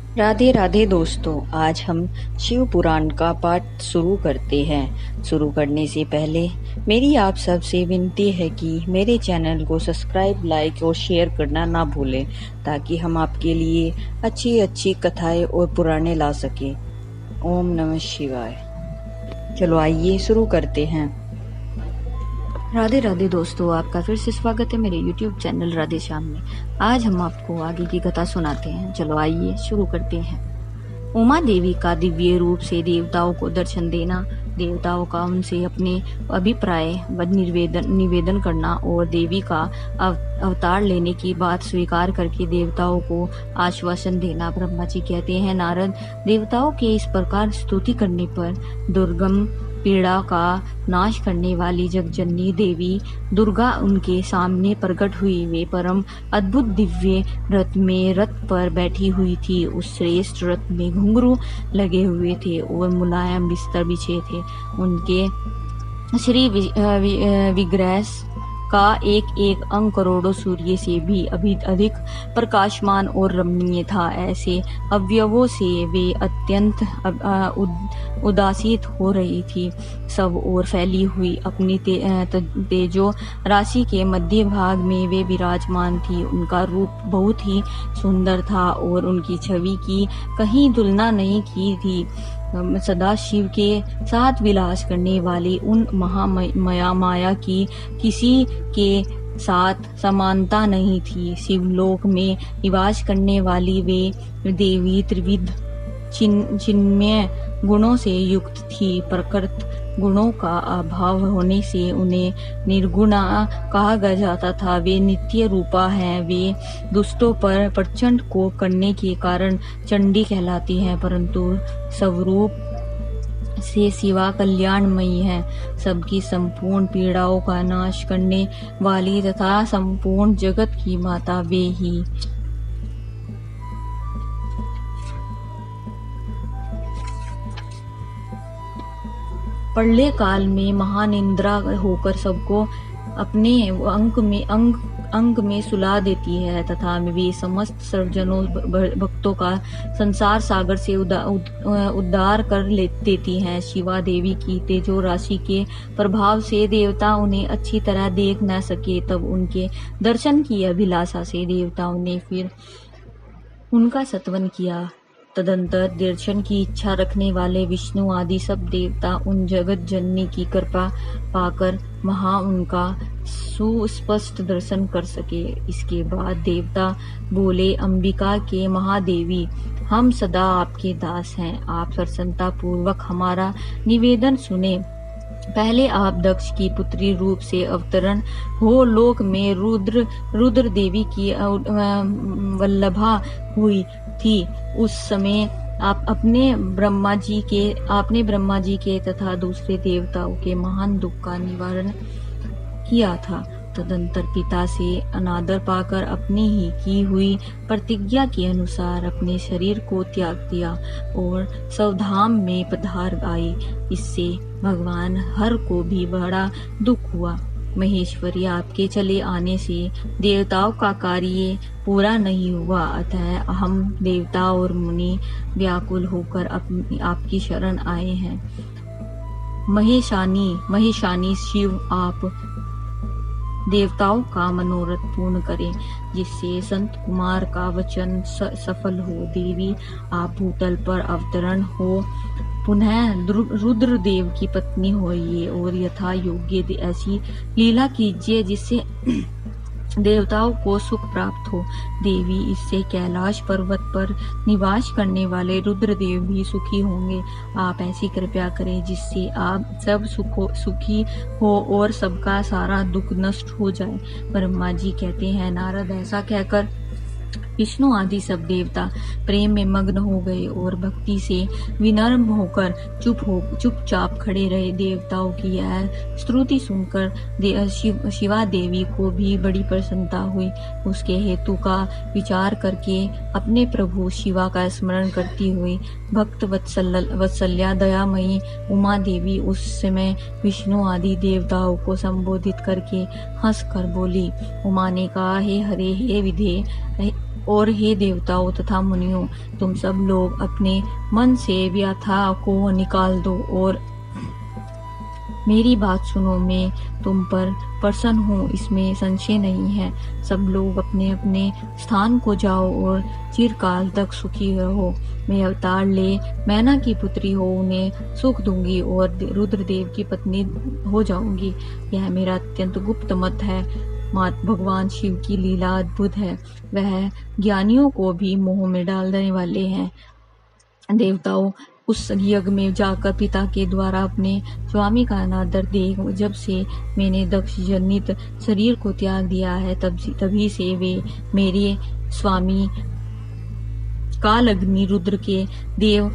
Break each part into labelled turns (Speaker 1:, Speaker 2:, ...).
Speaker 1: राधे राधे दोस्तों, आज हम शिव पुराण का पाठ शुरू करते हैं। शुरू करने से पहले मेरी आप सबसे विनती है कि मेरे चैनल को सब्सक्राइब, लाइक और शेयर करना ना भूलें, ताकि हम आपके लिए अच्छी अच्छी कथाएं और पुराणे ला सकें। ओम नमः शिवाय। चलो आइए शुरू करते हैं। राधे राधे दोस्तों, आपका फिर से स्वागत है मेरे YouTube चैनल राधे श्याम में। आज हम आपको आगे की कथा सुनाते हैं। चलो आइए शुरू करते हैं। उमा देवी का दिव्य रूप से देवताओं को दर्शन देना, देवताओं का उनसे अपने अभिप्राय निवेदन करना और देवी का अवतार लेने की बात स्वीकार करके देवताओं को आश्वासन देना। ब्रह्मा जी कहते हैं, नारद, देवताओं के इस प्रकार स्तुति करने पर दुर्गम पीड़ा का नाश करने वाली जगजननी देवी दुर्गा उनके सामने प्रकट हुई। वे परम अद्भुत दिव्य रथ पर बैठी हुई थी। उस श्रेष्ठ रथ में घुंघरू लगे हुए थे और मुलायम बिस्तर बिछे थे। उनके श्री विग्रह का एक एक अंग करोड़ों सूर्य से भी अधिक प्रकाशमान और रमणीय था। ऐसे अवयवों से वे अत्यंत उदासित हो रही थी। सब ओर फैली हुई अपनी तेजो राशि के मध्य भाग में वे विराजमान थी। उनका रूप बहुत ही सुंदर था और उनकी छवि की कहीं तुलना नहीं की थी। सदा शिव के साथ विलास करने वाली उन माया की किसी के साथ समानता नहीं थी। शिवलोक में निवास करने वाली वे देवी त्रिविध चिन्मय गुणों से युक्त थी। प्रकृत गुणों का अभाव होने से उन्हें निर्गुणा कहा जाता था। वे नित्य रूपा हैं। वे दुष्टों पर प्रचंड को करने के कारण चंडी कहलाती हैं, परंतु स्वरूप से शिवा कल्याणमयी है। सबकी संपूर्ण पीड़ाओं का नाश करने वाली तथा संपूर्ण जगत की माता वे ही। प्रलय काल में महानिंद्रा होकर सबको अपने अंग में सुला देती है तथा वे समस्त सर्जनों भक्तों का संसार सागर से उद्धार कर देती हैं। शिवा देवी की तेजो राशि के प्रभाव से देवता उन्हें अच्छी तरह देख न सके। तब उनके दर्शन की अभिलाषा से देवताओं ने फिर उनका स्तवन किया। तदंतर दर्शन की इच्छा रखने वाले विष्णु आदि सब देवता उन जगत जननी की कृपा पाकर उनका सुस्पष्ट दर्शन कर सके। इसके बाद देवता बोले, अंबिका के महादेवी, हम सदा आपके दास हैं। आप प्रसन्नता पूर्वक हमारा निवेदन सुने। पहले आप दक्ष की पुत्री रूप से अवतरण हो लोक में रुद्र देवी की वल्लभा हुई थी। उस समय आपने ब्रह्मा जी के तथा दूसरे देवताओं के महान दुख का निवारण किया था। तदंतर पिता से अनादर पाकर अपनी ही की हुई प्रतिज्ञा के अनुसार अपने शरीर को त्याग दिया और स्वधाम में पधार आई। इससे भगवान हर को भी बड़ा दुख हुआ। महेश्वरी, आपके चले आने से देवताओं का कार्य पूरा नहीं हुआ, अतः हम देवता और मुनि व्याकुल होकर आपकी शरण आए हैं। महेशानी शिव, आप देवताओं का मनोरथ पूर्ण करें, जिससे संत कुमार का वचन सफल हो। देवी, आप भूतल पर अवतरण हो पुनः रुद्र देव की पत्नी होइए और यथा योग्य ऐसी लीला कीजिए जिससे देवताओं को सुख प्राप्त हो। देवी, इससे कैलाश पर्वत पर निवास करने वाले रुद्रदेव भी सुखी होंगे। आप ऐसी कृपया करें जिससे आप सब सुखी हो और सबका सारा दुख नष्ट हो जाए। ब्रह्मा जी कहते हैं, नारद, ऐसा कहकर विष्णु आदि सब देवता प्रेम में मग्न हो गए और भक्ति से विनम्र होकर चुपचाप खड़े रहे। देवताओं की यह स्तुति सुनकर शिवा देवी को भी बड़ी प्रसन्नता हुई। उसके हेतु का विचार करके अपने प्रभु शिवा का स्मरण करती हुई भक्त वत्सल्या दयामयी उमा देवी उस समय विष्णु आदि देवताओं को संबोधित करके हंसकर बोली। उमा ने कहा, हे हरे, हे विधे,
Speaker 2: और हे देवताओं तथा मुनियों, तुम सब लोग अपने मन से व्यथा को निकाल दो और मेरी बात सुनो। मैं तुम पर प्रसन्न हूँ, इसमें संशय नहीं है। सब लोग अपने अपने स्थान को जाओ और चिरकाल तक सुखी रहो। मैं अवतार ले मैना की पुत्री हो उन्हें सुख दूंगी और रुद्रदेव की पत्नी हो जाऊंगी। यह मेरा अत्यंत गुप्त मत है। मात भगवान शिव की लीला अद्भुत है, वह ज्ञानियों को भी मोह में डालने वाले हैं। देवताओं, उस यज्ञ में जाकर पिता के द्वारा अपने स्वामी का अनादर देख जब से मैंने दक्ष जनित शरीर को त्याग दिया है, तभी से वे मेरे स्वामी काल अग्नि रुद्र के देव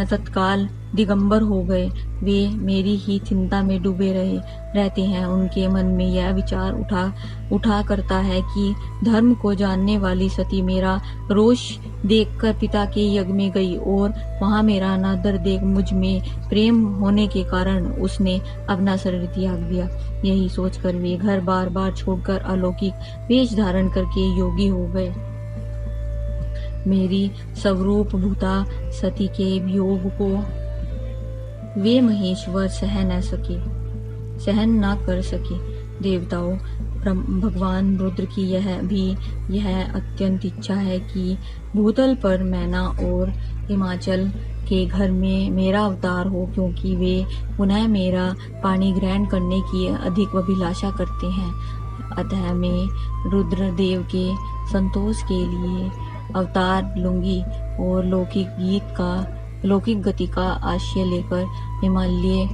Speaker 2: तत्काल दिगंबर हो गए। वे मेरी ही चिंता में डूबे रहते हैं। उनके मन में यह विचार उठा करता है कि धर्म को जानने वाली सती मेरा रोष देखकर पिता के यज्ञ में गई और वहां मेरा अनादर देख मुझ में प्रेम होने के कारण उसने अपना शरीर त्याग दिया। यही सोचकर वे घर बार बार छोड़कर अलौकिक वेश धारण करके योगी हो गए। मेरी स्वरूप भूता सती के वियोग को वे महेश्वर सहन न कर सके। देवताओं, भगवान रुद्र की यह अत्यंत इच्छा है कि भूतल पर मैना और हिमाचल के घर में मेरा अवतार हो, क्योंकि वे पुनः मेरा पानी ग्रहण करने की अधिक अभिलाषा करते हैं। अतः मैं रुद्र देव के संतोष के लिए अवतार लूंगी और लौकिक गति का आश्रय लेकर हिमालय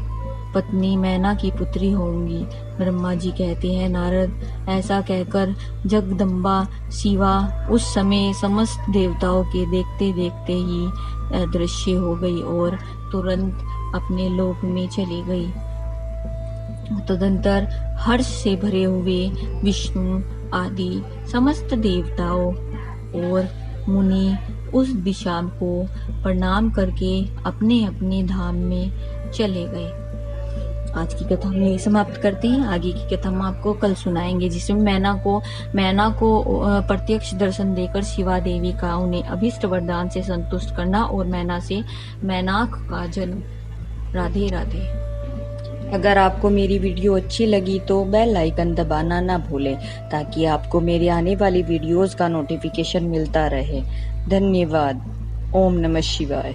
Speaker 2: पत्नी मैना की पुत्री होंगी। ब्रह्मा जी कहते हैं, नारद, ऐसा कहकर जगदम्बा शिवा उस समय समस्त देवताओं के देखते देखते ही अदृश्य हो गई और तुरंत अपने लोक में चली गई। तदंतर हर्ष से भरे हुए विष्णु आदि समस्त देवताओं और मुनि उस दिशा को प्रणाम करके अपने अपने धाम में चले गए। आज की कथा में समाप्त करते हैं। आगे की कथा हम आपको कल सुनाएंगे, जिसमें मैना को प्रत्यक्ष दर्शन देकर शिवा देवी का उन्हें अभिष्ट वरदान से संतुष्ट करना और मैना से मैनाक का जन्म। राधे राधे।
Speaker 1: अगर आपको मेरी वीडियो अच्छी लगी तो बेल आइकन दबाना ना भूलें, ताकि आपको मेरे आने वाली वीडियोस का नोटिफिकेशन मिलता रहे। धन्यवाद। ओम नमः शिवाय।